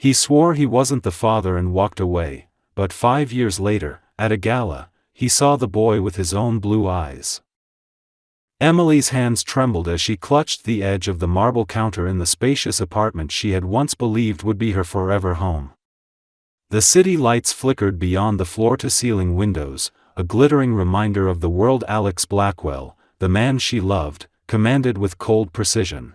He swore he wasn't the father and walked away, but 5 years later, at a gala, he saw the boy with his own blue eyes. Emily's hands trembled as she clutched the edge of the marble counter in the spacious apartment she had once believed would be her forever home. The city lights flickered beyond the floor-to-ceiling windows, a glittering reminder of the world Alex Blackwell, the man she loved, commanded with cold precision.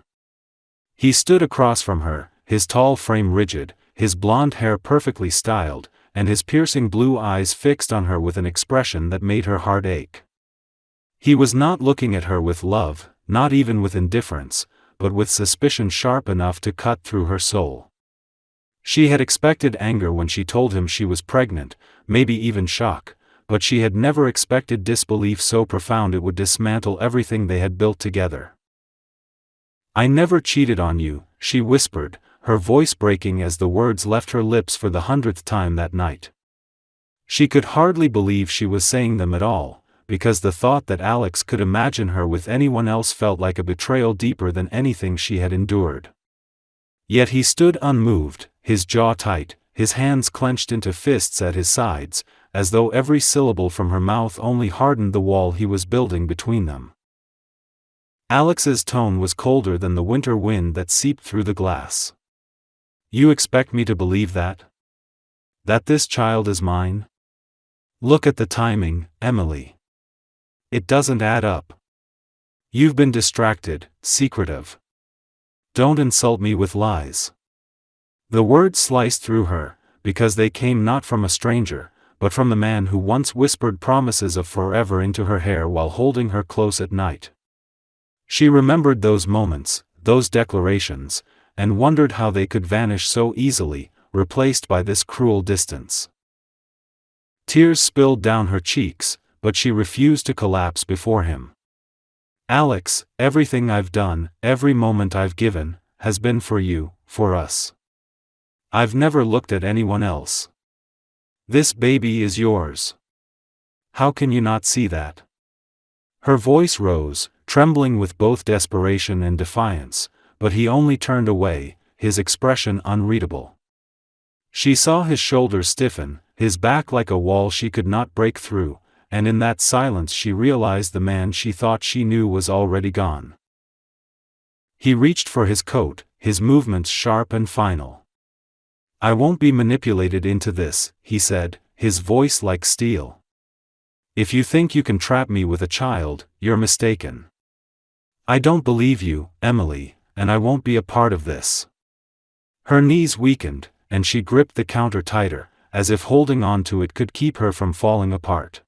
He stood across from her, his tall frame rigid, his blonde hair perfectly styled, and his piercing blue eyes fixed on her with an expression that made her heart ache. He was not looking at her with love, not even with indifference, but with suspicion sharp enough to cut through her soul. She had expected anger when she told him she was pregnant, maybe even shock, but she had never expected disbelief so profound it would dismantle everything they had built together. "I never cheated on you," she whispered, her voice breaking as the words left her lips for the 100th time that night. She could hardly believe she was saying them at all, because the thought that Alex could imagine her with anyone else felt like a betrayal deeper than anything she had endured. Yet he stood unmoved, his jaw tight, his hands clenched into fists at his sides, as though every syllable from her mouth only hardened the wall he was building between them. Alex's tone was colder than the winter wind that seeped through the glass. "You expect me to believe that? That this child is mine? Look at the timing, Emily. It doesn't add up. You've been distracted, secretive. Don't insult me with lies." The words sliced through her, because they came not from a stranger, but from the man who once whispered promises of forever into her hair while holding her close at night. She remembered those moments, those declarations, and wondered how they could vanish so easily, replaced by this cruel distance. Tears spilled down her cheeks, but she refused to collapse before him. "Alex, everything I've done, every moment I've given, has been for you, for us. I've never looked at anyone else. This baby is yours. How can you not see that?" Her voice rose, trembling with both desperation and defiance, but he only turned away, his expression unreadable. She saw his shoulders stiffen, his back like a wall she could not break through, and in that silence she realized the man she thought she knew was already gone. He reached for his coat, his movements sharp and final. "I won't be manipulated into this," he said, his voice like steel. "If you think you can trap me with a child, you're mistaken. I don't believe you, Emily, and I won't be a part of this." Her knees weakened, and she gripped the counter tighter, as if holding on to it could keep her from falling apart.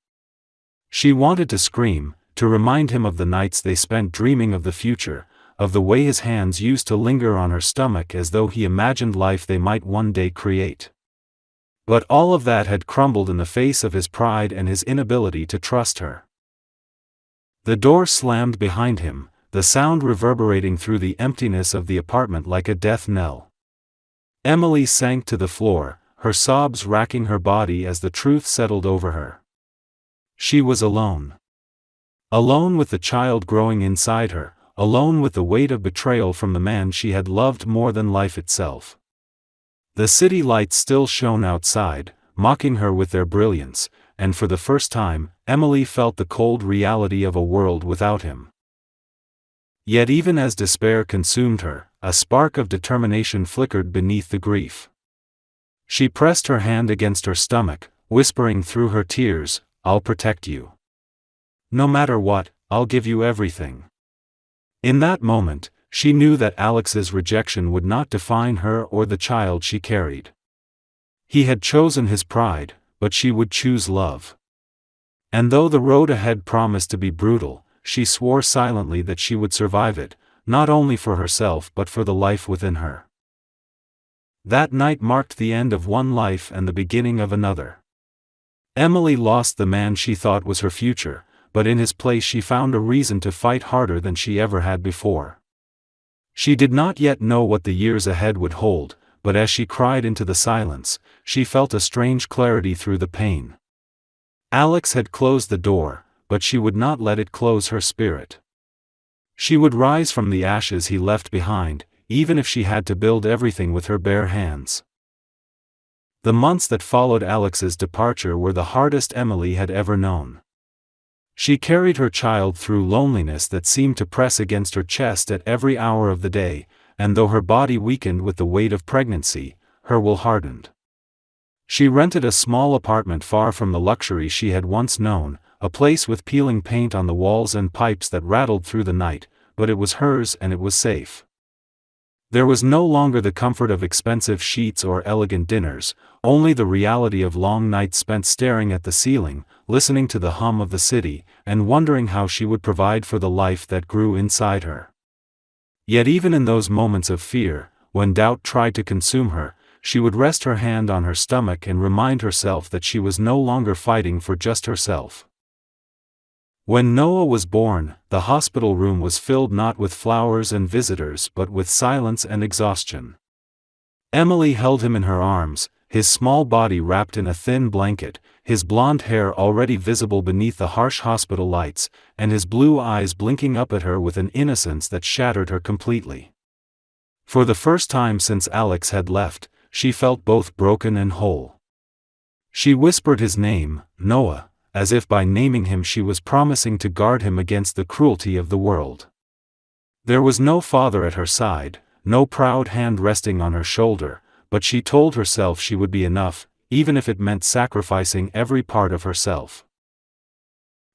She wanted to scream, to remind him of the nights they spent dreaming of the future, of the way his hands used to linger on her stomach as though he imagined life they might one day create. But all of that had crumbled in the face of his pride and his inability to trust her. The door slammed behind him, the sound reverberating through the emptiness of the apartment like a death knell. Emily sank to the floor, her sobs racking her body as the truth settled over her. She was alone. Alone with the child growing inside her, alone with the weight of betrayal from the man she had loved more than life itself. The city lights still shone outside, mocking her with their brilliance, and for the first time, Emily felt the cold reality of a world without him. Yet even as despair consumed her, a spark of determination flickered beneath the grief. She pressed her hand against her stomach, whispering through her tears, "I'll protect you. No matter what, I'll give you everything." In that moment, she knew that Alex's rejection would not define her or the child she carried. He had chosen his pride, but she would choose love. And though the road ahead promised to be brutal, she swore silently that she would survive it, not only for herself but for the life within her. That night marked the end of one life and the beginning of another. Emily lost the man she thought was her future, but in his place she found a reason to fight harder than she ever had before. She did not yet know what the years ahead would hold, but as she cried into the silence, she felt a strange clarity through the pain. Alex had closed the door, but she would not let it close her spirit. She would rise from the ashes he left behind, even if she had to build everything with her bare hands. The months that followed Alex's departure were the hardest Emily had ever known. She carried her child through loneliness that seemed to press against her chest at every hour of the day, and though her body weakened with the weight of pregnancy, her will hardened. She rented a small apartment far from the luxury she had once known, a place with peeling paint on the walls and pipes that rattled through the night, but it was hers and it was safe. There was no longer the comfort of expensive sheets or elegant dinners, only the reality of long nights spent staring at the ceiling, listening to the hum of the city, and wondering how she would provide for the life that grew inside her. Yet even in those moments of fear, when doubt tried to consume her, she would rest her hand on her stomach and remind herself that she was no longer fighting for just herself. When Noah was born, the hospital room was filled not with flowers and visitors but with silence and exhaustion. Emily held him in her arms, his small body wrapped in a thin blanket, his blonde hair already visible beneath the harsh hospital lights, and his blue eyes blinking up at her with an innocence that shattered her completely. For the first time since Alex had left, she felt both broken and whole. She whispered his name, Noah, as if by naming him she was promising to guard him against the cruelty of the world. There was no father at her side, no proud hand resting on her shoulder, but she told herself she would be enough, even if it meant sacrificing every part of herself.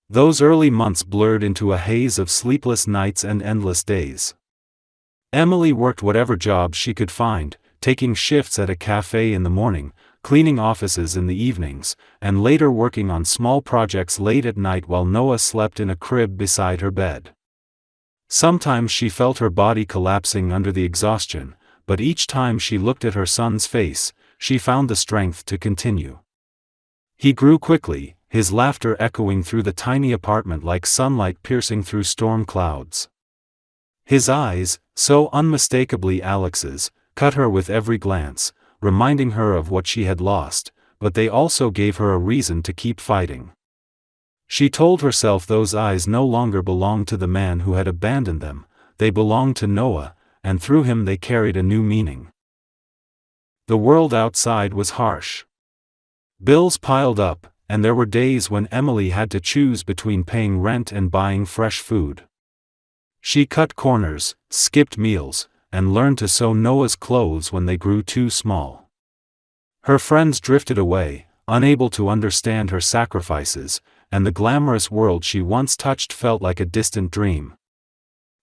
Those early months blurred into a haze of sleepless nights and endless days. Emily worked whatever job she could find, taking shifts at a cafe in the morning, cleaning offices in the evenings, and later working on small projects late at night while Noah slept in a crib beside her bed. Sometimes she felt her body collapsing under the exhaustion, but each time she looked at her son's face, she found the strength to continue. He grew quickly, his laughter echoing through the tiny apartment like sunlight piercing through storm clouds. His eyes, so unmistakably Alex's, cut her with every glance, reminding her of what she had lost, but they also gave her a reason to keep fighting. She told herself those eyes no longer belonged to the man who had abandoned them, they belonged to Noah, and through him they carried a new meaning. The world outside was harsh. Bills piled up, and there were days when Emily had to choose between paying rent and buying fresh food. She cut corners, skipped meals, and learned to sew Noah's clothes when they grew too small. Her friends drifted away, unable to understand her sacrifices, and the glamorous world she once touched felt like a distant dream.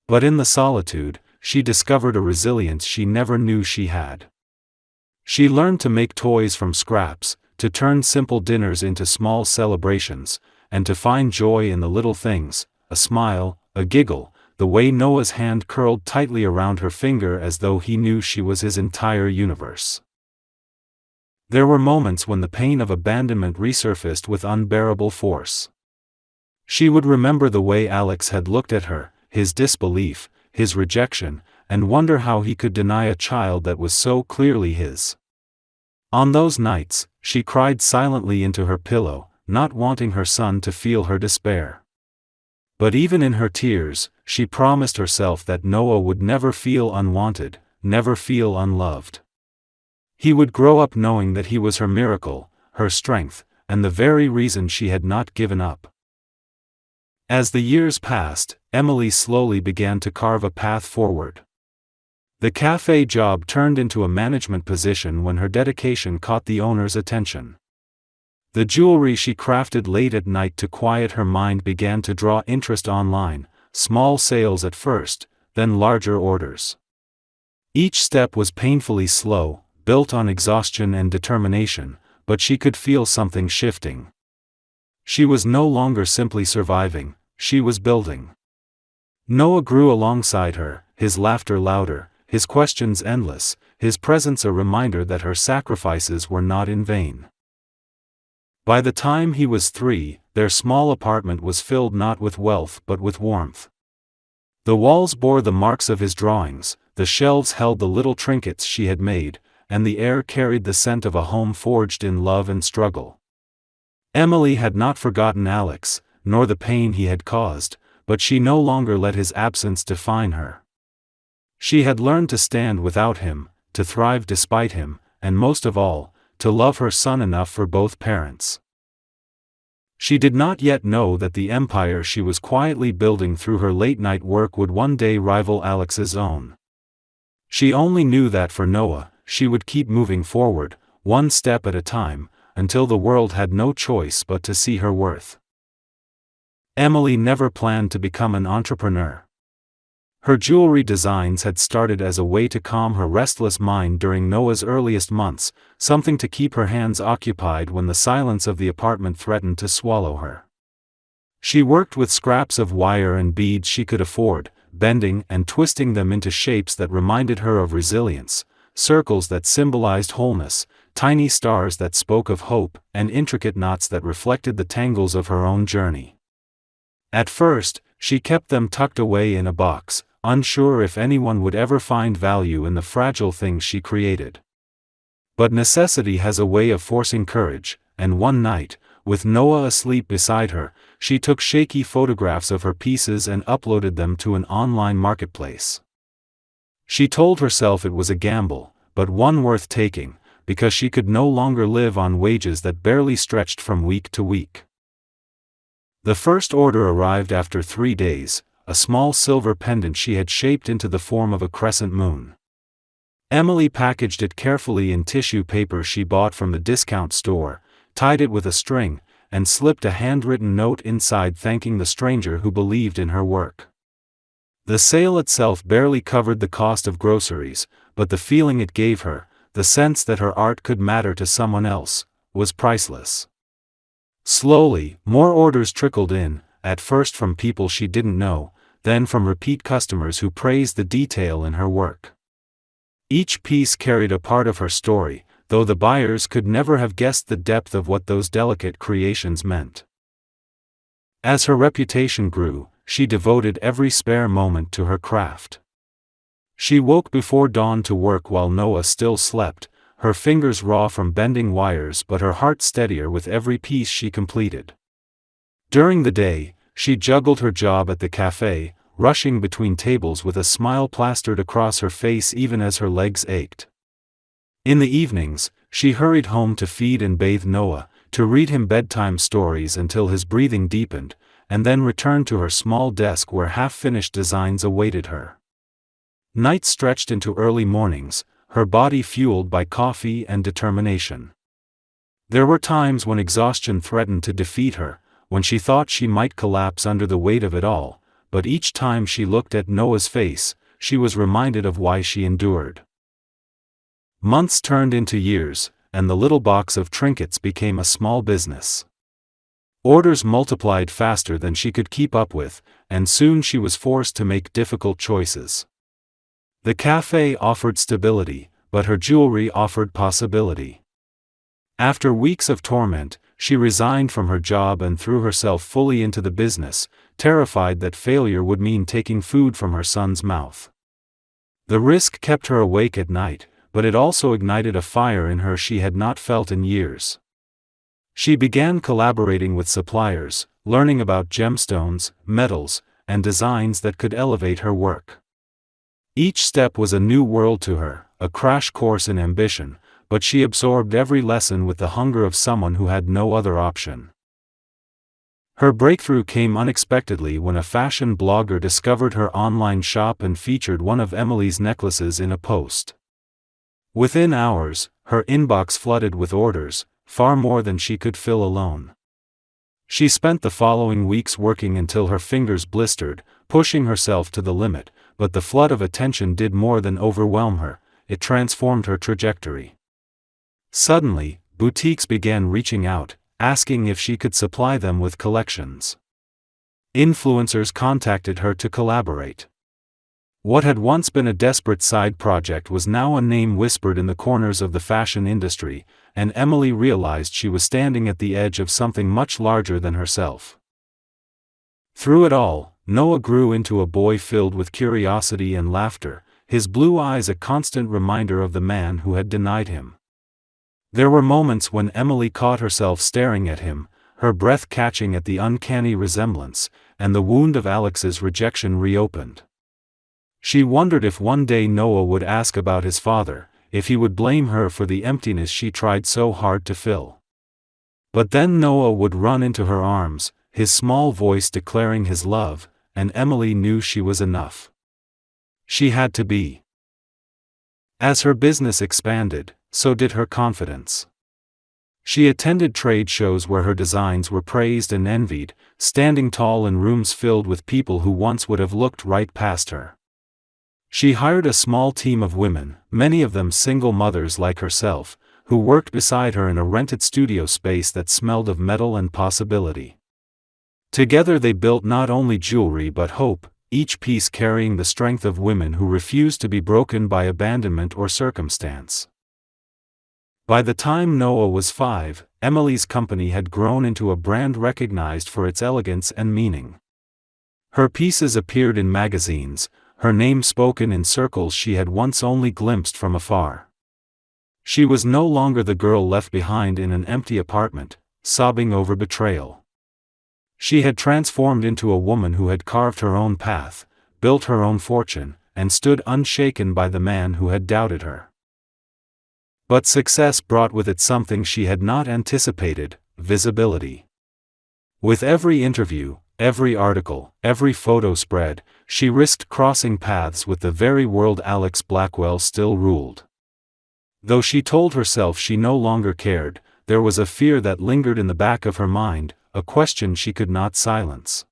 But in the solitude, she discovered a resilience she never knew she had. She learned to make toys from scraps, to turn simple dinners into small celebrations, and to find joy in the little things, a smile, a giggle, the way Noah's hand curled tightly around her finger as though he knew she was his entire universe. There were moments when the pain of abandonment resurfaced with unbearable force. She would remember the way Alex had looked at her, his disbelief, his rejection, and wonder how he could deny a child that was so clearly his. On those nights, she cried silently into her pillow, not wanting her son to feel her despair. But even in her tears, she promised herself that Noah would never feel unwanted, never feel unloved. He would grow up knowing that he was her miracle, her strength, and the very reason she had not given up. As the years passed, Emily slowly began to carve a path forward. The cafe job turned into a management position when her dedication caught the owner's attention. The jewelry she crafted late at night to quiet her mind began to draw interest online, small sales at first, then larger orders. Each step was painfully slow, built on exhaustion and determination, but she could feel something shifting. She was no longer simply surviving, she was building. Noah grew alongside her, his laughter louder, his questions endless, his presence a reminder that her sacrifices were not in vain. By the time he was 3, their small apartment was filled not with wealth but with warmth. The walls bore the marks of his drawings, the shelves held the little trinkets she had made, and the air carried the scent of a home forged in love and struggle. Emily had not forgotten Alex, nor the pain he had caused, but she no longer let his absence define her. She had learned to stand without him, to thrive despite him, and most of all, to love her son enough for both parents. She did not yet know that the empire she was quietly building through her late-night work would one day rival Alex's own. She only knew that for Noah, she would keep moving forward, one step at a time, until the world had no choice but to see her worth. Emily never planned to become an entrepreneur. Her jewelry designs had started as a way to calm her restless mind during Noah's earliest months, something to keep her hands occupied when the silence of the apartment threatened to swallow her. She worked with scraps of wire and beads she could afford, bending and twisting them into shapes that reminded her of resilience, circles that symbolized wholeness, tiny stars that spoke of hope, and intricate knots that reflected the tangles of her own journey. At first, she kept them tucked away in a box, unsure if anyone would ever find value in the fragile things she created. But necessity has a way of forcing courage, and one night, with Noah asleep beside her, she took shaky photographs of her pieces and uploaded them to an online marketplace. She told herself it was a gamble, but one worth taking, because she could no longer live on wages that barely stretched from week to week. The first order arrived after 3 days, a small silver pendant she had shaped into the form of a crescent moon. Emily packaged it carefully in tissue paper she bought from the discount store, tied it with a string, and slipped a handwritten note inside thanking the stranger who believed in her work. The sale itself barely covered the cost of groceries, but the feeling it gave her, the sense that her art could matter to someone else, was priceless. Slowly, more orders trickled in, at first from people she didn't know, then from repeat customers who praised the detail in her work. Each piece carried a part of her story, though the buyers could never have guessed the depth of what those delicate creations meant. As her reputation grew, she devoted every spare moment to her craft. She woke before dawn to work while Noah still slept, her fingers raw from bending wires but her heart steadier with every piece she completed. During the day, she juggled her job at the cafe, rushing between tables with a smile plastered across her face even as her legs ached. In the evenings, she hurried home to feed and bathe Noah, to read him bedtime stories until his breathing deepened, and then returned to her small desk where half-finished designs awaited her. Nights stretched into early mornings, her body fueled by coffee and determination. There were times when exhaustion threatened to defeat her, when she thought she might collapse under the weight of it all, but each time she looked at Noah's face, she was reminded of why she endured. Months turned into years, and the little box of trinkets became a small business. Orders multiplied faster than she could keep up with, and soon she was forced to make difficult choices. The cafe offered stability, but her jewelry offered possibility. After weeks of torment, she resigned from her job and threw herself fully into the business, terrified that failure would mean taking food from her son's mouth. The risk kept her awake at night, but it also ignited a fire in her she had not felt in years. She began collaborating with suppliers, learning about gemstones, metals, and designs that could elevate her work. Each step was a new world to her, a crash course in ambition, but she absorbed every lesson with the hunger of someone who had no other option. Her breakthrough came unexpectedly when a fashion blogger discovered her online shop and featured one of Emily's necklaces in a post. Within hours, her inbox flooded with orders, far more than she could fill alone. She spent the following weeks working until her fingers blistered, pushing herself to the limit, but the flood of attention did more than overwhelm her, it transformed her trajectory. Suddenly, boutiques began reaching out, asking if she could supply them with collections. Influencers contacted her to collaborate. What had once been a desperate side project was now a name whispered in the corners of the fashion industry, and Emily realized she was standing at the edge of something much larger than herself. Through it all, Noah grew into a boy filled with curiosity and laughter, his blue eyes a constant reminder of the man who had denied him. There were moments when Emily caught herself staring at him, her breath catching at the uncanny resemblance, and the wound of Alex's rejection reopened. She wondered if one day Noah would ask about his father, if he would blame her for the emptiness she tried so hard to fill. But then Noah would run into her arms, his small voice declaring his love, and Emily knew she was enough. She had to be. As her business expanded, so did her confidence. She attended trade shows where her designs were praised and envied, standing tall in rooms filled with people who once would have looked right past her. She hired a small team of women, many of them single mothers like herself, who worked beside her in a rented studio space that smelled of metal and possibility. Together they built not only jewelry but hope, each piece carrying the strength of women who refused to be broken by abandonment or circumstance. By the time Noah was 5, Emily's company had grown into a brand recognized for its elegance and meaning. Her pieces appeared in magazines, her name spoken in circles she had once only glimpsed from afar. She was no longer the girl left behind in an empty apartment, sobbing over betrayal. She had transformed into a woman who had carved her own path, built her own fortune, and stood unshaken by the man who had doubted her. But success brought with it something she had not anticipated: visibility. With every interview, every article, every photo spread, she risked crossing paths with the very world Alex Blackwell still ruled. Though she told herself she no longer cared, there was a fear that lingered in the back of her mind, a question she could not silence.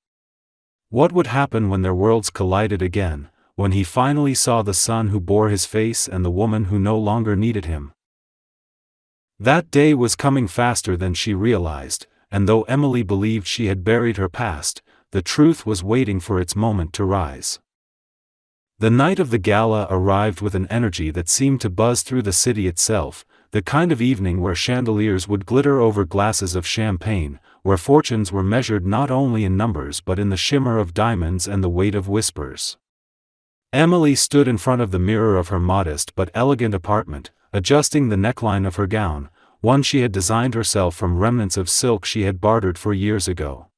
What would happen when their worlds collided again, when he finally saw the son who bore his face and the woman who no longer needed him? That day was coming faster than she realized, and though Emily believed she had buried her past, the truth was waiting for its moment to rise. The night of the gala arrived with an energy that seemed to buzz through the city itself, the kind of evening where chandeliers would glitter over glasses of champagne, where fortunes were measured not only in numbers but in the shimmer of diamonds and the weight of whispers. Emily stood in front of the mirror of her modest but elegant apartment, adjusting the neckline of her gown, one she had designed herself from remnants of silk she had bartered for years ago.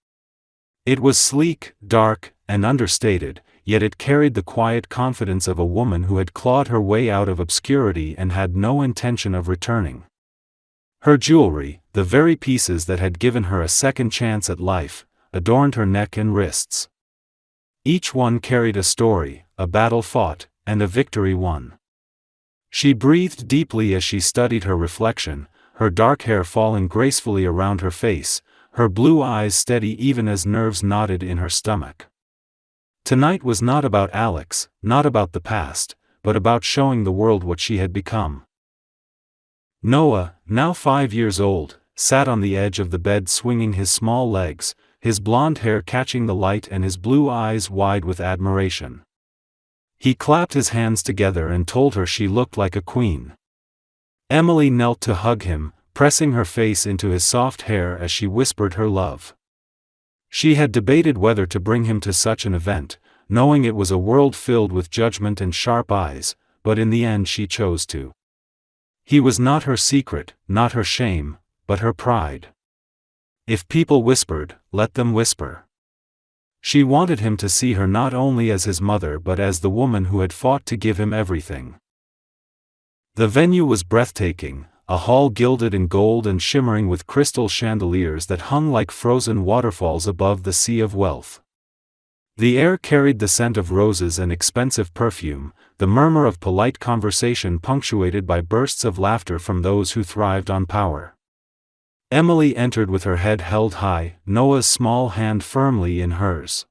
It was sleek, dark, and understated, yet it carried the quiet confidence of a woman who had clawed her way out of obscurity and had no intention of returning. Her jewelry, the very pieces that had given her a second chance at life, adorned her neck and wrists. Each one carried a story, a battle fought, and a victory won. She breathed deeply as she studied her reflection, her dark hair falling gracefully around her face, her blue eyes steady even as nerves knotted in her stomach. Tonight was not about Alex, not about the past, but about showing the world what she had become. Noah, now 5 years old, sat on the edge of the bed swinging his small legs, his blonde hair catching the light and his blue eyes wide with admiration. He clapped his hands together and told her she looked like a queen. Emily knelt to hug him, pressing her face into his soft hair as she whispered her love. She had debated whether to bring him to such an event, knowing it was a world filled with judgment and sharp eyes, but in the end she chose to. He was not her secret, not her shame, but her pride. If people whispered, let them whisper. She wanted him to see her not only as his mother but as the woman who had fought to give him everything. The venue was breathtaking, a hall gilded in gold and shimmering with crystal chandeliers that hung like frozen waterfalls above the sea of wealth. The air carried the scent of roses and expensive perfume, the murmur of polite conversation punctuated by bursts of laughter from those who thrived on power. Emily entered with her head held high, Noah's small hand firmly in hers.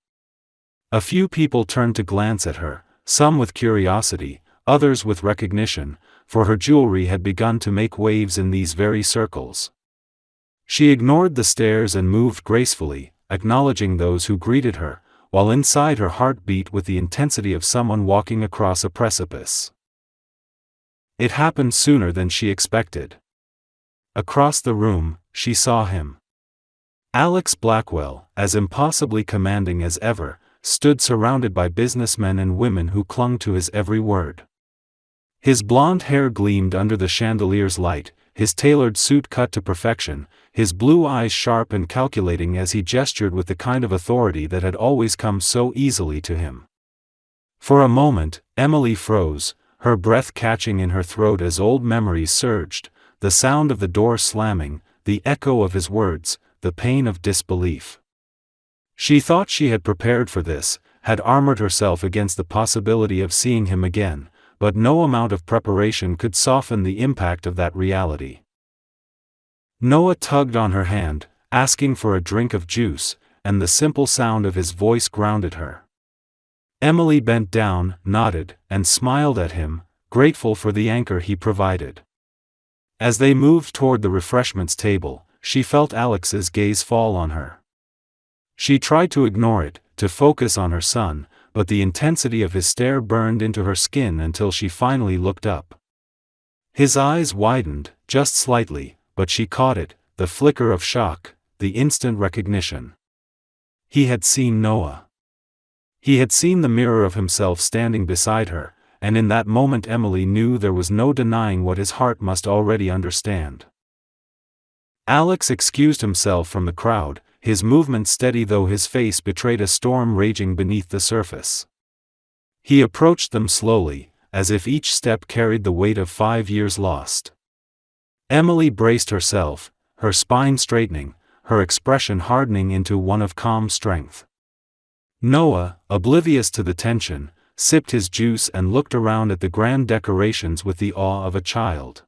A few people turned to glance at her, some with curiosity, others with recognition, for her jewelry had begun to make waves in these very circles. She ignored the stares and moved gracefully, acknowledging those who greeted her, while inside her heart beat with the intensity of someone walking across a precipice. It happened sooner than she expected. Across the room, she saw him. Alex Blackwell, as impossibly commanding as ever, stood surrounded by businessmen and women who clung to his every word. His blonde hair gleamed under the chandelier's light, his tailored suit cut to perfection, his blue eyes sharp and calculating as he gestured with the kind of authority that had always come so easily to him. For a moment, Emily froze, her breath catching in her throat as old memories surged, the sound of the door slamming, the echo of his words, the pain of disbelief. She thought she had prepared for this, had armored herself against the possibility of seeing him again, but no amount of preparation could soften the impact of that reality. Noah tugged on her hand, asking for a drink of juice, and the simple sound of his voice grounded her. Emily bent down, nodded, and smiled at him, grateful for the anchor he provided. As they moved toward the refreshments table, she felt Alex's gaze fall on her. She tried to ignore it, to focus on her son, but the intensity of his stare burned into her skin until she finally looked up. His eyes widened, just slightly, but she caught it, the flicker of shock, the instant recognition. He had seen Noah. He had seen the mirror of himself standing beside her, and in that moment Emily knew there was no denying what his heart must already understand. Alex excused himself from the crowd, his movement steady though his face betrayed a storm raging beneath the surface. He approached them slowly, as if each step carried the weight of 5 years lost. Emily braced herself, her spine straightening, her expression hardening into one of calm strength. Noah, oblivious to the tension, sipped his juice and looked around at the grand decorations with the awe of a child.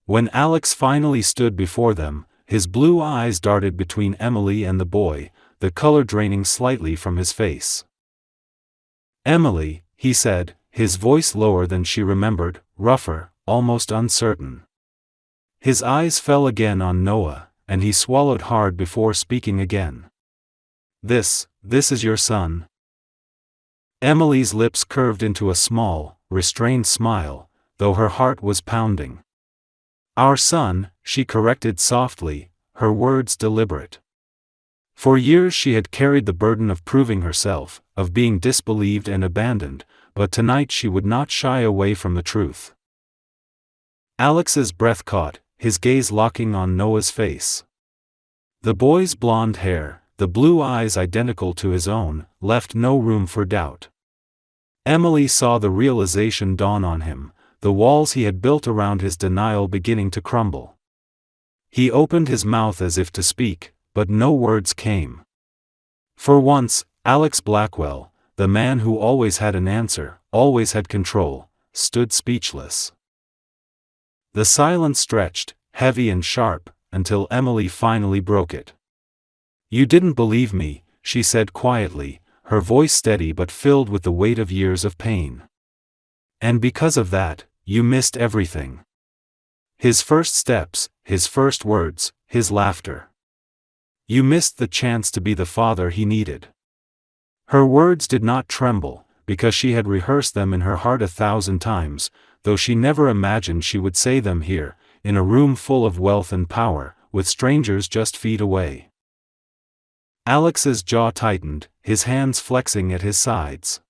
When Alex finally stood before them, his blue eyes darted between Emily and the boy, the color draining slightly from his face. "Emily," he said, his voice lower than she remembered, rougher, almost uncertain. His eyes fell again on Noah, and he swallowed hard before speaking again. This is your son?" Emily's lips curved into a small, restrained smile, though her heart was pounding. "Our son," she corrected softly, her words deliberate. For years she had carried the burden of proving herself, of being disbelieved and abandoned, but tonight she would not shy away from the truth. Alex's breath caught, his gaze locking on Noah's face. The boy's blonde hair, the blue eyes identical to his own, left no room for doubt. Emily saw the realization dawn on him, the walls he had built around his denial beginning to crumble. He opened his mouth as if to speak, but no words came. For once, Alex Blackwell, the man who always had an answer, always had control, stood speechless. The silence stretched, heavy and sharp, until Emily finally broke it. "You didn't believe me," she said quietly, her voice steady but filled with the weight of years of pain. "And because of that, you missed everything. His first steps, his first words, his laughter. You missed the chance to be the father he needed." Her words did not tremble, because she had rehearsed them in her heart 1,000 times, though she never imagined she would say them here, in a room full of wealth and power, with strangers just feet away. Alex's jaw tightened, his hands flexing at his sides.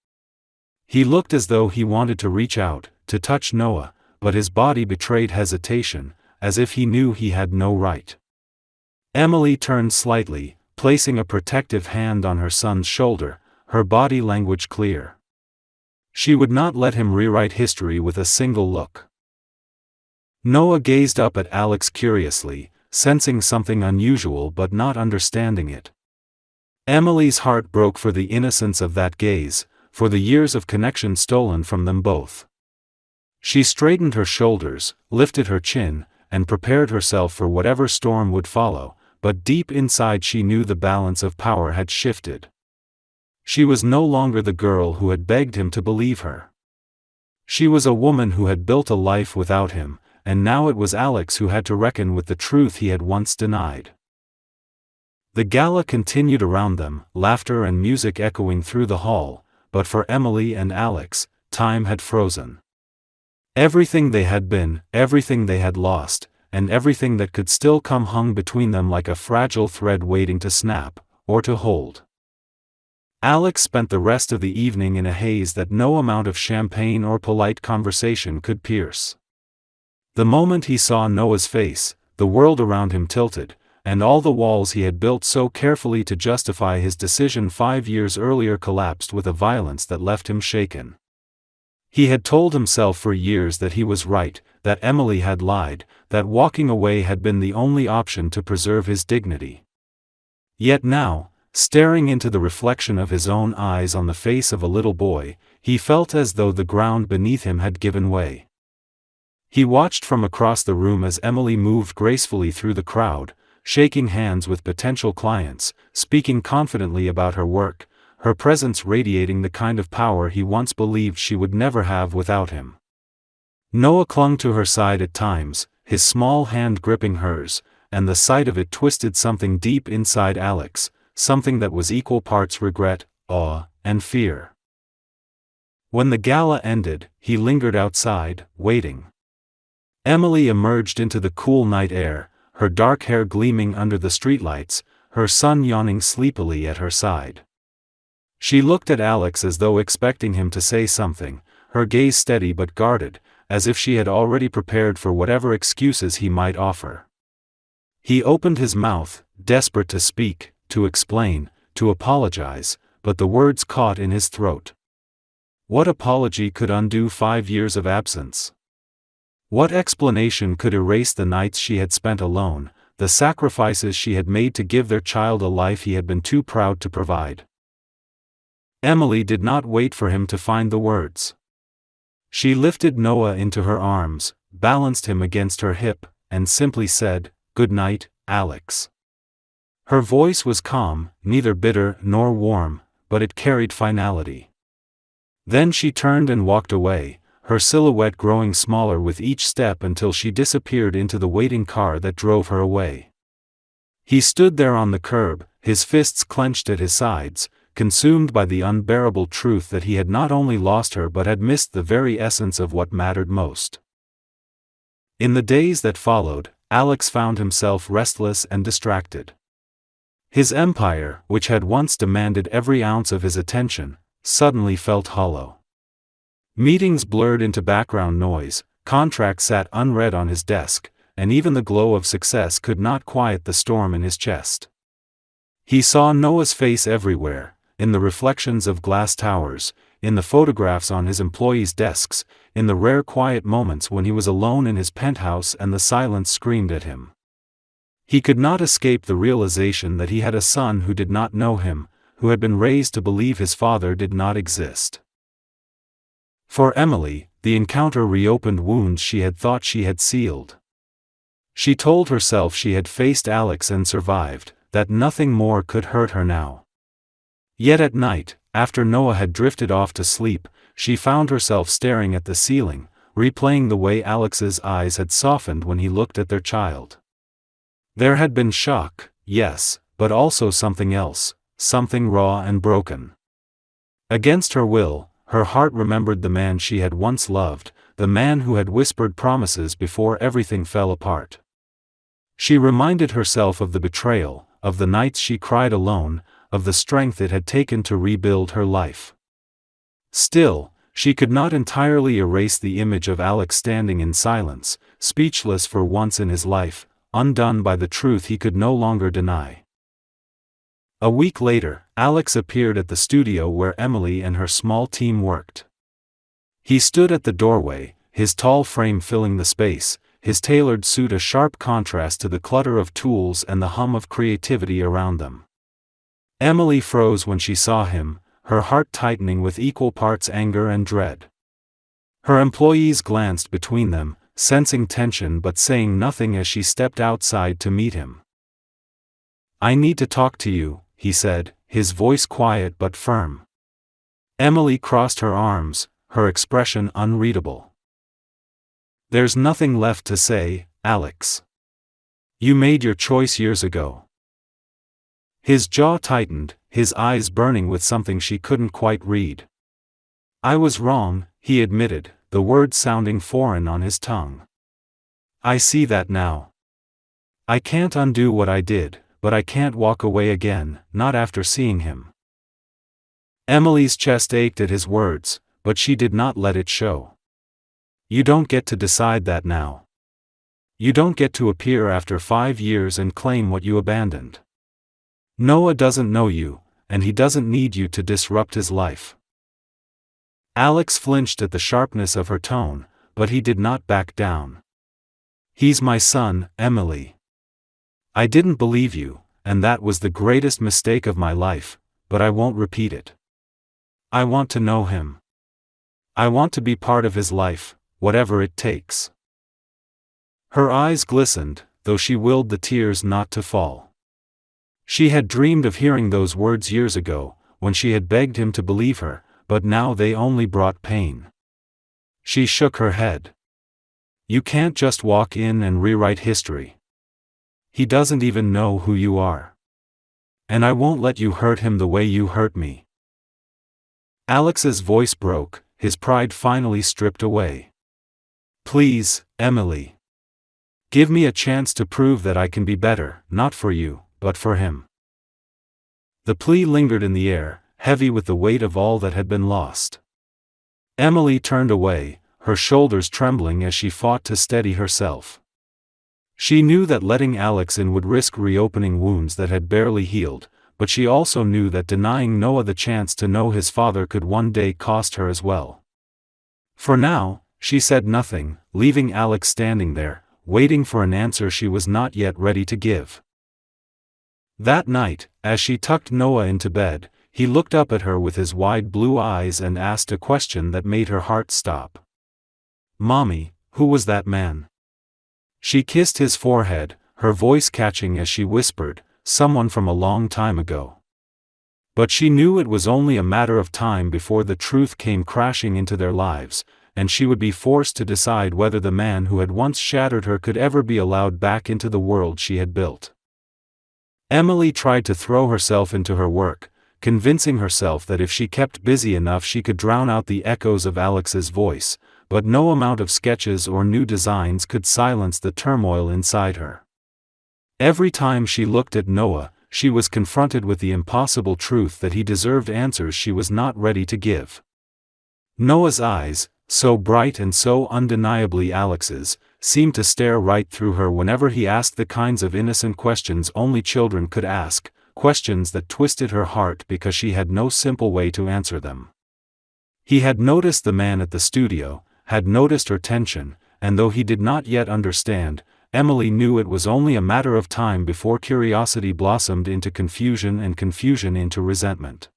He looked as though he wanted to reach out, to touch Noah, but his body betrayed hesitation, as if he knew he had no right. Emily turned slightly, placing a protective hand on her son's shoulder, her body language clear. She would not let him rewrite history with a single look. Noah gazed up at Alex curiously, sensing something unusual but not understanding it. Emily's heart broke for the innocence of that gaze, for the years of connection stolen from them both. She straightened her shoulders, lifted her chin, and prepared herself for whatever storm would follow, but deep inside she knew the balance of power had shifted. She was no longer the girl who had begged him to believe her. She was a woman who had built a life without him, and now it was Alex who had to reckon with the truth he had once denied. The gala continued around them, laughter and music echoing through the hall, but for Emily and Alex, time had frozen. Everything they had been, everything they had lost, and everything that could still come hung between them like a fragile thread waiting to snap, or to hold. Alex spent the rest of the evening in a haze that no amount of champagne or polite conversation could pierce. The moment he saw Noah's face, the world around him tilted, and all the walls he had built so carefully to justify his decision 5 years earlier collapsed with a violence that left him shaken. He had told himself for years that he was right, that Emily had lied, that walking away had been the only option to preserve his dignity. Yet now, staring into the reflection of his own eyes on the face of a little boy, he felt as though the ground beneath him had given way. He watched from across the room as Emily moved gracefully through the crowd, shaking hands with potential clients, speaking confidently about her work, her presence radiating the kind of power he once believed she would never have without him. Noah clung to her side at times, his small hand gripping hers, and the sight of it twisted something deep inside Alex, something that was equal parts regret, awe, and fear. When the gala ended, he lingered outside, waiting. Emily emerged into the cool night air, her dark hair gleaming under the streetlights, her son yawning sleepily at her side. She looked at Alex as though expecting him to say something, her gaze steady but guarded, as if she had already prepared for whatever excuses he might offer. He opened his mouth, desperate to speak, to explain, to apologize, but the words caught in his throat. What apology could undo 5 years of absence? What explanation could erase the nights she had spent alone, the sacrifices she had made to give their child a life he had been too proud to provide? Emily did not wait for him to find the words. She lifted Noah into her arms, balanced him against her hip, and simply said, "Good night, Alex." Her voice was calm, neither bitter nor warm, but it carried finality. Then she turned and walked away, her silhouette growing smaller with each step until she disappeared into the waiting car that drove her away. He stood there on the curb, his fists clenched at his sides, consumed by the unbearable truth that he had not only lost her but had missed the very essence of what mattered most. In the days that followed, Alex found himself restless and distracted. His empire, which had once demanded every ounce of his attention, suddenly felt hollow. Meetings blurred into background noise, contracts sat unread on his desk, and even the glow of success could not quiet the storm in his chest. He saw Noah's face everywhere, in the reflections of glass towers, in the photographs on his employees' desks, in the rare quiet moments when he was alone in his penthouse and the silence screamed at him. He could not escape the realization that he had a son who did not know him, who had been raised to believe his father did not exist. For Emily, the encounter reopened wounds she had thought she had sealed. She told herself she had faced Alex and survived, that nothing more could hurt her now. Yet at night, after Noah had drifted off to sleep, she found herself staring at the ceiling, replaying the way Alex's eyes had softened when he looked at their child. There had been shock, yes, but also something else, something raw and broken. Against her will, her heart remembered the man she had once loved, the man who had whispered promises before everything fell apart. She reminded herself of the betrayal, of the nights she cried alone, of the strength it had taken to rebuild her life. Still, she could not entirely erase the image of Alex standing in silence, speechless for once in his life, undone by the truth he could no longer deny. A week later, Alex appeared at the studio where Emily and her small team worked. He stood at the doorway, his tall frame filling the space, his tailored suit a sharp contrast to the clutter of tools and the hum of creativity around them. Emily froze when she saw him, her heart tightening with equal parts anger and dread. Her employees glanced between them, sensing tension but saying nothing as she stepped outside to meet him. "I need to talk to you," he said, his voice quiet but firm. Emily crossed her arms, her expression unreadable. "There's nothing left to say, Alex. You made your choice years ago." His jaw tightened, his eyes burning with something she couldn't quite read. "I was wrong," he admitted, the words sounding foreign on his tongue. "I see that now. I can't undo what I did, but I can't walk away again, not after seeing him." Emily's chest ached at his words, but she did not let it show. "You don't get to decide that now. You don't get to appear after 5 years and claim what you abandoned. Noah doesn't know you, and he doesn't need you to disrupt his life." Alex flinched at the sharpness of her tone, but he did not back down. "He's my son, Emily. I didn't believe you, and that was the greatest mistake of my life, but I won't repeat it. I want to know him. I want to be part of his life, whatever it takes." Her eyes glistened, though she willed the tears not to fall. She had dreamed of hearing those words years ago, when she had begged him to believe her, but now they only brought pain. She shook her head. "You can't just walk in and rewrite history. He doesn't even know who you are. And I won't let you hurt him the way you hurt me." Alex's voice broke, his pride finally stripped away. "Please, Emily. Give me a chance to prove that I can be better, not for you, but for him." The plea lingered in the air, heavy with the weight of all that had been lost. Emily turned away, her shoulders trembling as she fought to steady herself. She knew that letting Alex in would risk reopening wounds that had barely healed, but she also knew that denying Noah the chance to know his father could one day cost her as well. For now, she said nothing, leaving Alex standing there, waiting for an answer she was not yet ready to give. That night, as she tucked Noah into bed, he looked up at her with his wide blue eyes and asked a question that made her heart stop. "Mommy, who was that man?" She kissed his forehead, her voice catching as she whispered, "Someone from a long time ago." But she knew it was only a matter of time before the truth came crashing into their lives, and she would be forced to decide whether the man who had once shattered her could ever be allowed back into the world she had built. Emily tried to throw herself into her work, convincing herself that if she kept busy enough she could drown out the echoes of Alex's voice, but no amount of sketches or new designs could silence the turmoil inside her. Every time she looked at Noah, she was confronted with the impossible truth that he deserved answers she was not ready to give. Noah's eyes, so bright and so undeniably Alex's, seemed to stare right through her whenever he asked the kinds of innocent questions only children could ask, questions that twisted her heart because she had no simple way to answer them. He had noticed the man at the studio, had noticed her tension, and though he did not yet understand, Emily knew it was only a matter of time before curiosity blossomed into confusion and confusion into resentment.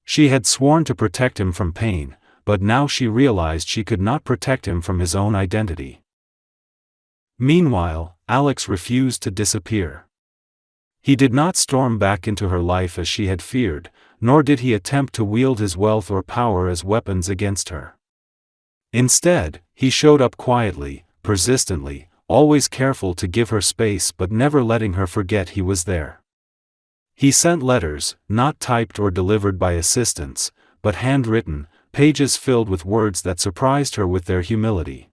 She had sworn to protect him from pain, but now she realized she could not protect him from his own identity. Meanwhile, Alex refused to disappear. He did not storm back into her life as she had feared, nor did he attempt to wield his wealth or power as weapons against her. Instead, he showed up quietly, persistently, always careful to give her space but never letting her forget he was there. He sent letters, not typed or delivered by assistants, but handwritten, pages filled with words that surprised her with their humility.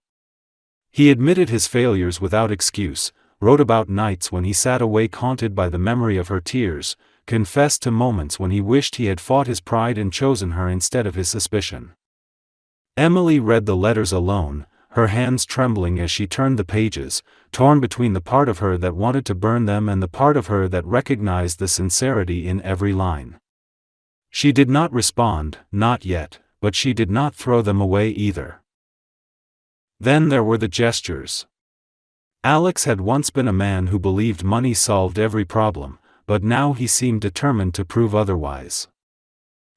He admitted his failures without excuse, wrote about nights when he sat awake haunted by the memory of her tears, confessed to moments when he wished he had fought his pride and chosen her instead of his suspicion. Emily read the letters alone, her hands trembling as she turned the pages, torn between the part of her that wanted to burn them and the part of her that recognized the sincerity in every line. She did not respond, not yet, but she did not throw them away either. Then there were the gestures. Alex had once been a man who believed money solved every problem, but now he seemed determined to prove otherwise.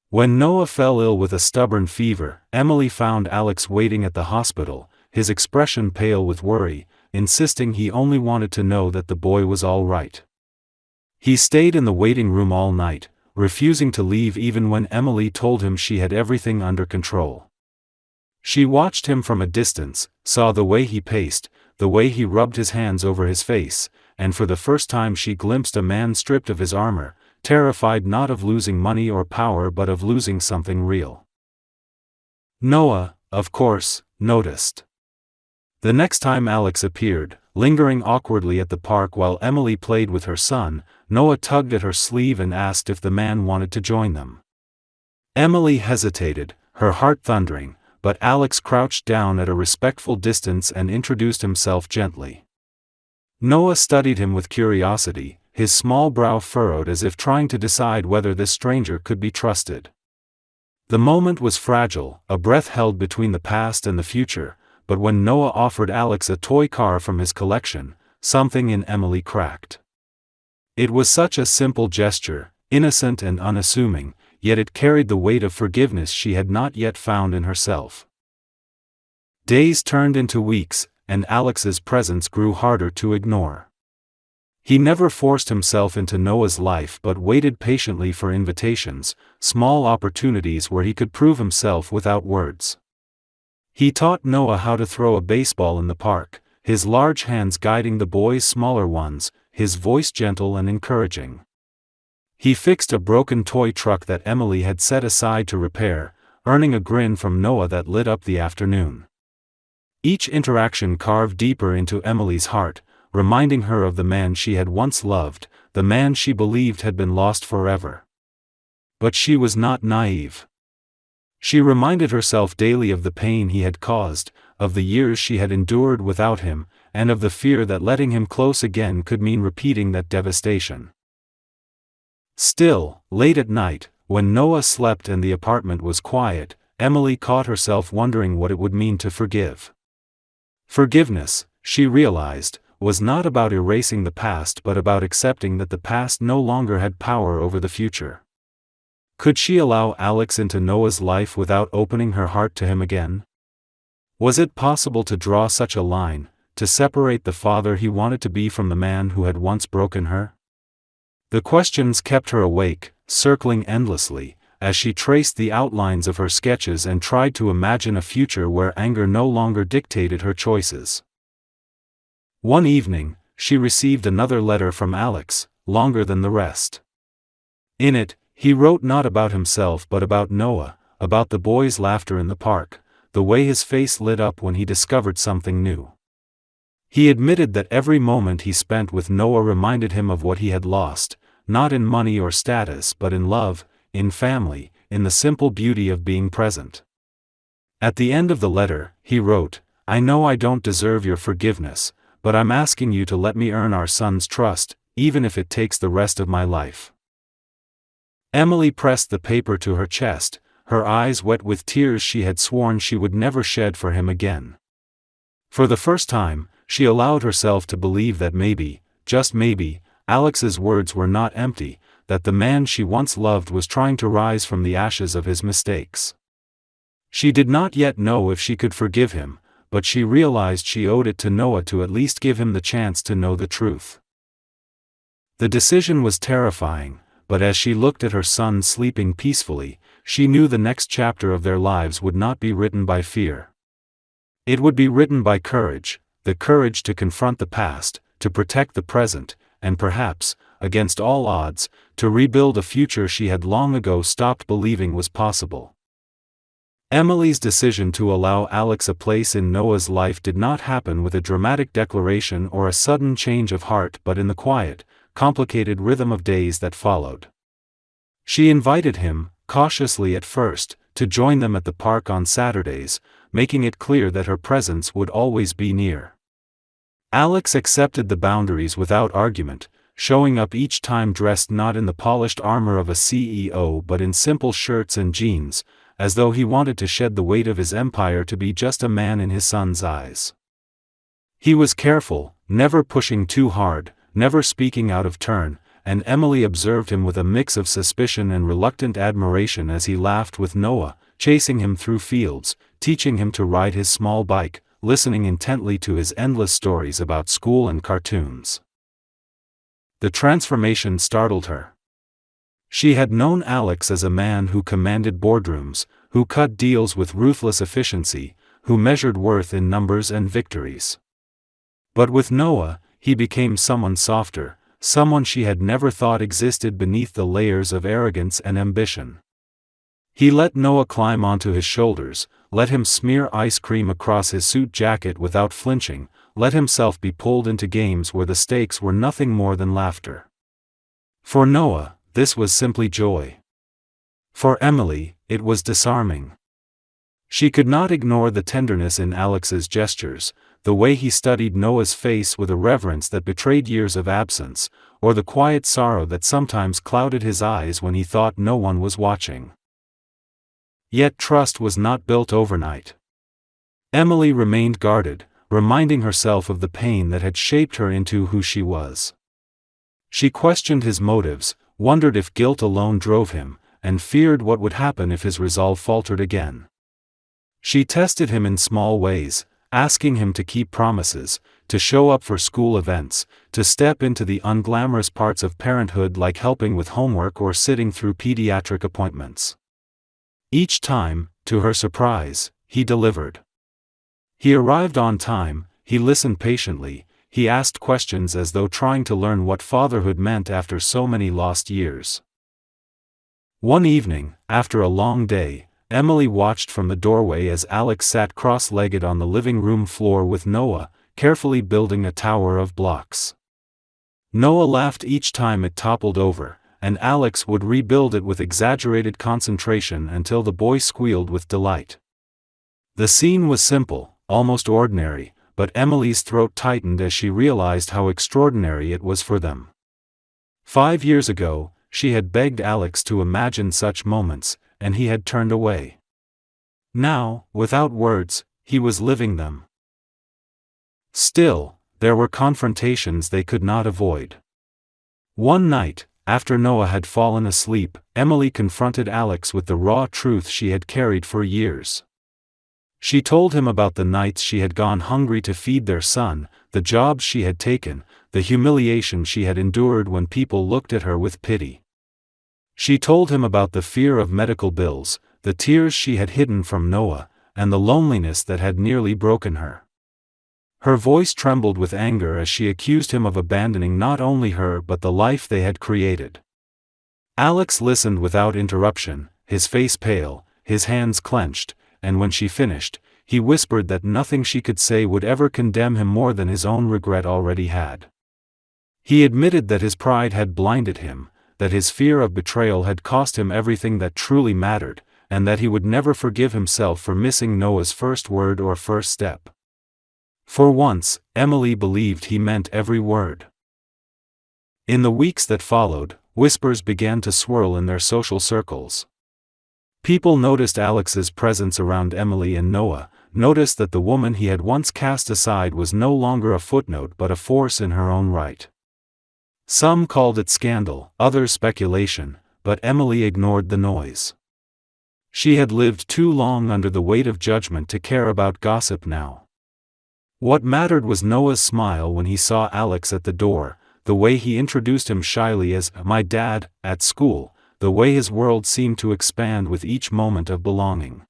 When Noah fell ill with a stubborn fever, Emily found Alex waiting at the hospital, his expression pale with worry, insisting he only wanted to know that the boy was all right. He stayed in the waiting room all night, refusing to leave even when Emily told him she had everything under control. She watched him from a distance, saw the way he paced, the way he rubbed his hands over his face, and for the first time she glimpsed a man stripped of his armor, terrified not of losing money or power but of losing something real. Noah, of course, noticed. The next time Alex appeared, lingering awkwardly at the park while Emily played with her son, Noah tugged at her sleeve and asked if the man wanted to join them. Emily hesitated, her heart thundering, but Alex crouched down at a respectful distance and introduced himself gently. Noah studied him with curiosity, his small brow furrowed as if trying to decide whether this stranger could be trusted. The moment was fragile, a breath held between the past and the future, but when Noah offered Alex a toy car from his collection, something in Emily cracked. It was such a simple gesture, innocent and unassuming, yet it carried the weight of forgiveness she had not yet found in herself. Days turned into weeks, and Alex's presence grew harder to ignore. He never forced himself into Noah's life but waited patiently for invitations, small opportunities where he could prove himself without words. He taught Noah how to throw a baseball in the park, his large hands guiding the boy's smaller ones, his voice gentle and encouraging. He fixed a broken toy truck that Emily had set aside to repair, earning a grin from Noah that lit up the afternoon. Each interaction carved deeper into Emily's heart, reminding her of the man she had once loved, the man she believed had been lost forever. But she was not naive. She reminded herself daily of the pain he had caused, of the years she had endured without him, and of the fear that letting him close again could mean repeating that devastation. Still, late at night, when Noah slept and the apartment was quiet, Emily caught herself wondering what it would mean to forgive. Forgiveness, she realized, was not about erasing the past but about accepting that the past no longer had power over the future. Could she allow Alex into Noah's life without opening her heart to him again? Was it possible to draw such a line, to separate the father he wanted to be from the man who had once broken her? The questions kept her awake, circling endlessly, as she traced the outlines of her sketches and tried to imagine a future where anger no longer dictated her choices. One evening, she received another letter from Alex, longer than the rest. In it, he wrote not about himself but about Noah, about the boys' laughter in the park, the way his face lit up when he discovered something new. He admitted that every moment he spent with Noah reminded him of what he had lost, not in money or status but in love, in family, in the simple beauty of being present. At the end of the letter, he wrote, "I know I don't deserve your forgiveness, but I'm asking you to let me earn our son's trust, even if it takes the rest of my life." Emily pressed the paper to her chest, her eyes wet with tears she had sworn she would never shed for him again. For the first time, she allowed herself to believe that maybe, just maybe, Alex's words were not empty, that the man she once loved was trying to rise from the ashes of his mistakes. She did not yet know if she could forgive him, but she realized she owed it to Noah to at least give him the chance to know the truth. The decision was terrifying, but as she looked at her son sleeping peacefully, she knew the next chapter of their lives would not be written by fear. It would be written by courage, the courage to confront the past, to protect the present, and perhaps, against all odds, to rebuild a future she had long ago stopped believing was possible. Emily's decision to allow Alex a place in Noah's life did not happen with a dramatic declaration or a sudden change of heart but in the quiet, complicated rhythm of days that followed. She invited him, cautiously at first, to join them at the park on Saturdays, making it clear that her presence would always be near. Alex accepted the boundaries without argument, showing up each time dressed not in the polished armor of a CEO but in simple shirts and jeans, as though he wanted to shed the weight of his empire to be just a man in his son's eyes. He was careful, never pushing too hard, never speaking out of turn, and Emily observed him with a mix of suspicion and reluctant admiration as he laughed with Noah, chasing him through fields, teaching him to ride his small bike, listening intently to his endless stories about school and cartoons. The transformation startled her. She had known Alex as a man who commanded boardrooms, who cut deals with ruthless efficiency, who measured worth in numbers and victories. But with Noah, he became someone softer, someone she had never thought existed beneath the layers of arrogance and ambition. He let Noah climb onto his shoulders, let him smear ice cream across his suit jacket without flinching, let himself be pulled into games where the stakes were nothing more than laughter. For Noah, this was simply joy. For Emily, it was disarming. She could not ignore the tenderness in Alex's gestures, the way he studied Noah's face with a reverence that betrayed years of absence, or the quiet sorrow that sometimes clouded his eyes when he thought no one was watching. Yet trust was not built overnight. Emily remained guarded, reminding herself of the pain that had shaped her into who she was. She questioned his motives, wondered if guilt alone drove him, and feared what would happen if his resolve faltered again. She tested him in small ways, asking him to keep promises, to show up for school events, to step into the unglamorous parts of parenthood like helping with homework or sitting through pediatric appointments. Each time, to her surprise, he delivered. He arrived on time, he listened patiently, he asked questions as though trying to learn what fatherhood meant after so many lost years. One evening, after a long day, Emily watched from the doorway as Alex sat cross-legged on the living room floor with Noah, carefully building a tower of blocks. Noah laughed each time it toppled over, and Alex would rebuild it with exaggerated concentration until the boy squealed with delight. The scene was simple, almost ordinary, but Emily's throat tightened as she realized how extraordinary it was for them. 5 years ago, she had begged Alex to imagine such moments, and he had turned away. Now, without words, he was living them. Still, there were confrontations they could not avoid. One night, after Noah had fallen asleep, Emily confronted Alex with the raw truth she had carried for years. She told him about the nights she had gone hungry to feed their son, the jobs she had taken, the humiliation she had endured when people looked at her with pity. She told him about the fear of medical bills, the tears she had hidden from Noah, and the loneliness that had nearly broken her. Her voice trembled with anger as she accused him of abandoning not only her but the life they had created. Alex listened without interruption, his face pale, his hands clenched, and when she finished, he whispered that nothing she could say would ever condemn him more than his own regret already had. He admitted that his pride had blinded him, that his fear of betrayal had cost him everything that truly mattered, and that he would never forgive himself for missing Noah's first word or first step. For once, Emily believed he meant every word. In the weeks that followed, whispers began to swirl in their social circles. People noticed Alex's presence around Emily and Noah, noticed that the woman he had once cast aside was no longer a footnote but a force in her own right. Some called it scandal, others speculation, but Emily ignored the noise. She had lived too long under the weight of judgment to care about gossip now. What mattered was Noah's smile when he saw Alex at the door, the way he introduced him shyly as "my dad" at school, the way his world seemed to expand with each moment of belonging.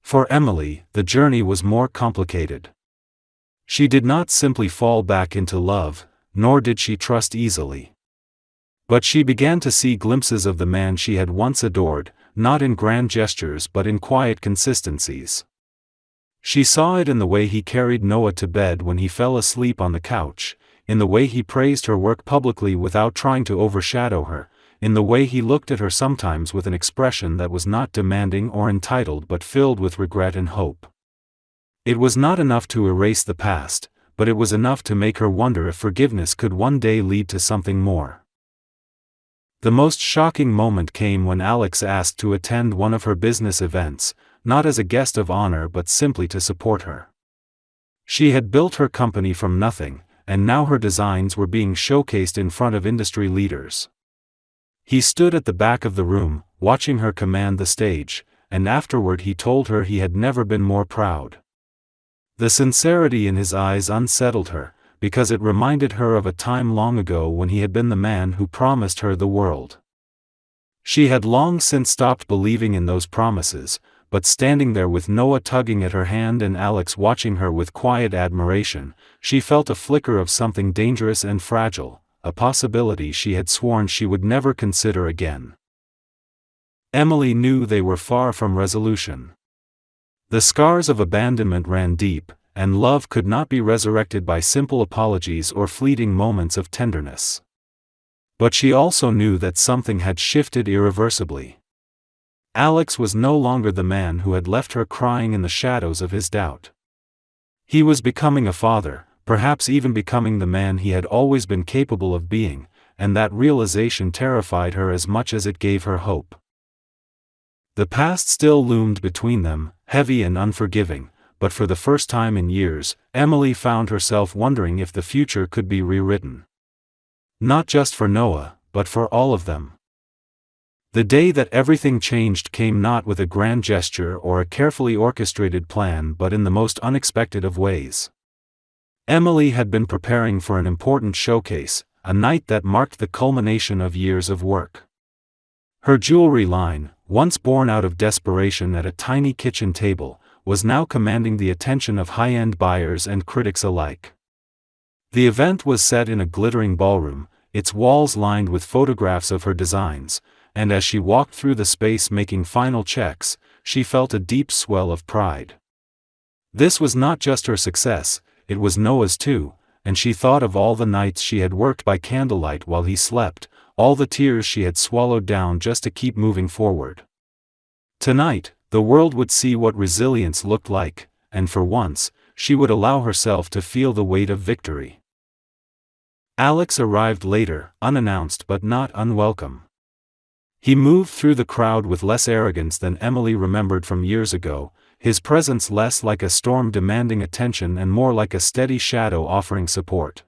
For Emily, the journey was more complicated. She did not simply fall back into love, nor did she trust easily. But she began to see glimpses of the man she had once adored, not in grand gestures but in quiet consistencies. She saw it in the way he carried Noah to bed when he fell asleep on the couch, in the way he praised her work publicly without trying to overshadow her, in the way he looked at her sometimes with an expression that was not demanding or entitled but filled with regret and hope. It was not enough to erase the past, but it was enough to make her wonder if forgiveness could one day lead to something more. The most shocking moment came when Alex asked to attend one of her business events, not as a guest of honor but simply to support her. She had built her company from nothing, and now her designs were being showcased in front of industry leaders. He stood at the back of the room, watching her command the stage, and afterward he told her he had never been more proud. The sincerity in his eyes unsettled her, because it reminded her of a time long ago when he had been the man who promised her the world. She had long since stopped believing in those promises, but standing there with Noah tugging at her hand and Alex watching her with quiet admiration, she felt a flicker of something dangerous and fragile, a possibility she had sworn she would never consider again. Emily knew they were far from resolution. The scars of abandonment ran deep, and love could not be resurrected by simple apologies or fleeting moments of tenderness. But she also knew that something had shifted irreversibly. Alex was no longer the man who had left her crying in the shadows of his doubt. He was becoming a father, perhaps even becoming the man he had always been capable of being, and that realization terrified her as much as it gave her hope. The past still loomed between them, heavy and unforgiving, but for the first time in years, Emily found herself wondering if the future could be rewritten. Not just for Noah, but for all of them. The day that everything changed came not with a grand gesture or a carefully orchestrated plan but in the most unexpected of ways. Emily had been preparing for an important showcase, a night that marked the culmination of years of work. Her jewelry line, once born out of desperation at a tiny kitchen table, was now commanding the attention of high-end buyers and critics alike. The event was set in a glittering ballroom, its walls lined with photographs of her designs, and as she walked through the space making final checks, she felt a deep swell of pride. This was not just her success, it was Noah's too, and she thought of all the nights she had worked by candlelight while he slept, all the tears she had swallowed down just to keep moving forward. Tonight, the world would see what resilience looked like, and for once, she would allow herself to feel the weight of victory. Alex arrived later, unannounced but not unwelcome. He moved through the crowd with less arrogance than Emily remembered from years ago, his presence less like a storm demanding attention and more like a steady shadow offering support.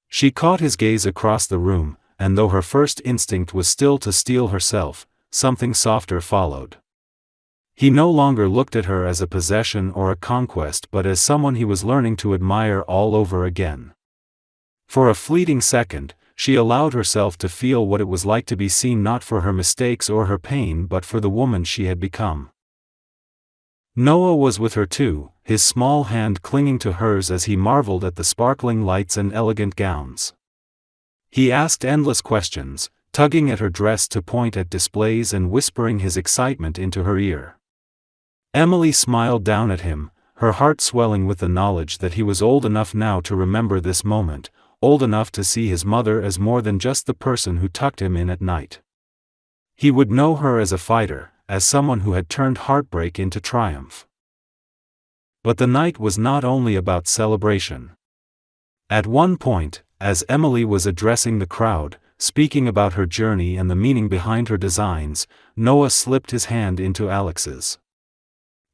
She caught his gaze across the room, and though her first instinct was still to steel herself, something softer followed. He no longer looked at her as a possession or a conquest but as someone he was learning to admire all over again. For a fleeting second, she allowed herself to feel what it was like to be seen not for her mistakes or her pain but for the woman she had become. Noah was with her too, his small hand clinging to hers as he marveled at the sparkling lights and elegant gowns. He asked endless questions, tugging at her dress to point at displays and whispering his excitement into her ear. Emily smiled down at him, her heart swelling with the knowledge that he was old enough now to remember this moment, old enough to see his mother as more than just the person who tucked him in at night. He would know her as a fighter, as someone who had turned heartbreak into triumph. But the night was not only about celebration. At one point, as Emily was addressing the crowd, speaking about her journey and the meaning behind her designs, Noah slipped his hand into Alex's.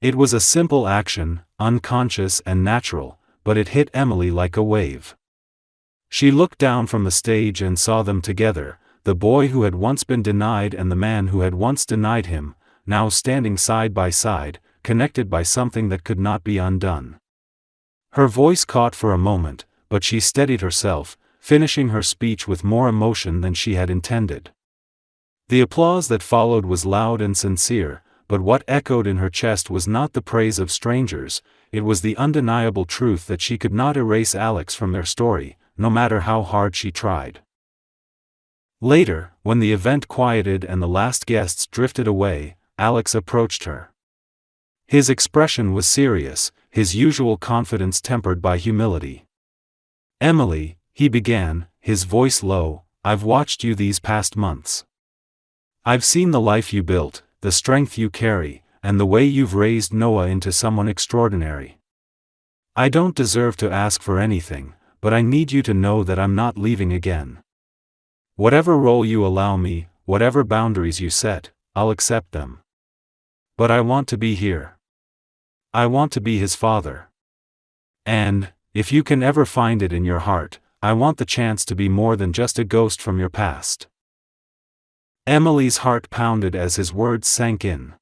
It was a simple action, unconscious and natural, but it hit Emily like a wave. She looked down from the stage and saw them together, the boy who had once been denied and the man who had once denied him, now standing side by side, connected by something that could not be undone. Her voice caught for a moment, but she steadied herself, finishing her speech with more emotion than she had intended. The applause that followed was loud and sincere, but what echoed in her chest was not the praise of strangers, it was the undeniable truth that she could not erase Alex from their story, no matter how hard she tried. Later, when the event quieted and the last guests drifted away, Alex approached her. His expression was serious, his usual confidence tempered by humility. "Emily," he began, his voice low, "I've watched you these past months. I've seen the life you built, the strength you carry, and the way you've raised Noah into someone extraordinary. I don't deserve to ask for anything, but I need you to know that I'm not leaving again. Whatever role you allow me, whatever boundaries you set, I'll accept them. But I want to be here. I want to be his father. And, if you can ever find it in your heart, I want the chance to be more than just a ghost from your past." Emily's heart pounded as his words sank in.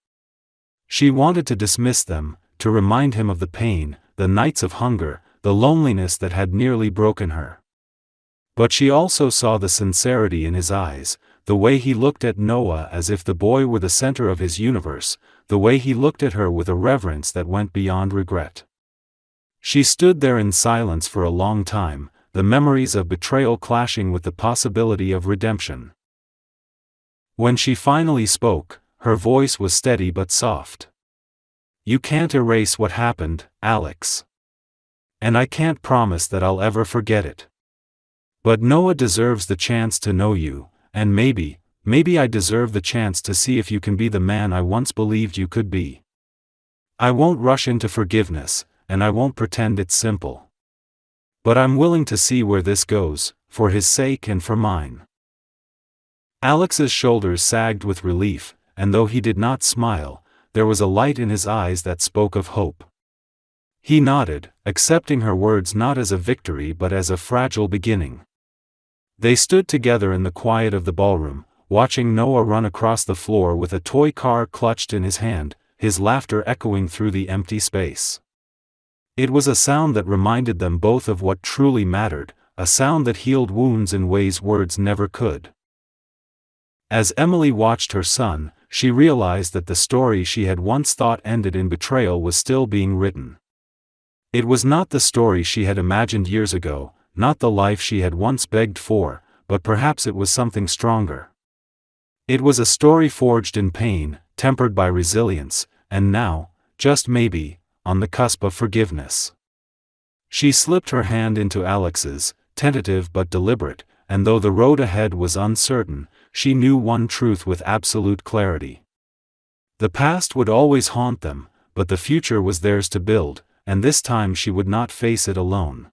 She wanted to dismiss them, to remind him of the pain, the nights of hunger, the loneliness that had nearly broken her. But she also saw the sincerity in his eyes, the way he looked at Noah as if the boy were the center of his universe, the way he looked at her with a reverence that went beyond regret. She stood there in silence for a long time, the memories of betrayal clashing with the possibility of redemption. When she finally spoke, her voice was steady but soft. "You can't erase what happened, Alex. And I can't promise that I'll ever forget it. But Noah deserves the chance to know you, and maybe I deserve the chance to see if you can be the man I once believed you could be. I won't rush into forgiveness, and I won't pretend it's simple. But I'm willing to see where this goes, for his sake and for mine." Alex's shoulders sagged with relief, and though he did not smile, there was a light in his eyes that spoke of hope. He nodded, accepting her words not as a victory but as a fragile beginning. They stood together in the quiet of the ballroom, watching Noah run across the floor with a toy car clutched in his hand, his laughter echoing through the empty space. It was a sound that reminded them both of what truly mattered, a sound that healed wounds in ways words never could. As Emily watched her son, she realized that the story she had once thought ended in betrayal was still being written. It was not the story she had imagined years ago, not the life she had once begged for, but perhaps it was something stronger. It was a story forged in pain, tempered by resilience, and now, just maybe, on the cusp of forgiveness. She slipped her hand into Alex's, tentative but deliberate, and though the road ahead was uncertain, she knew one truth with absolute clarity. The past would always haunt them, but the future was theirs to build, and this time she would not face it alone.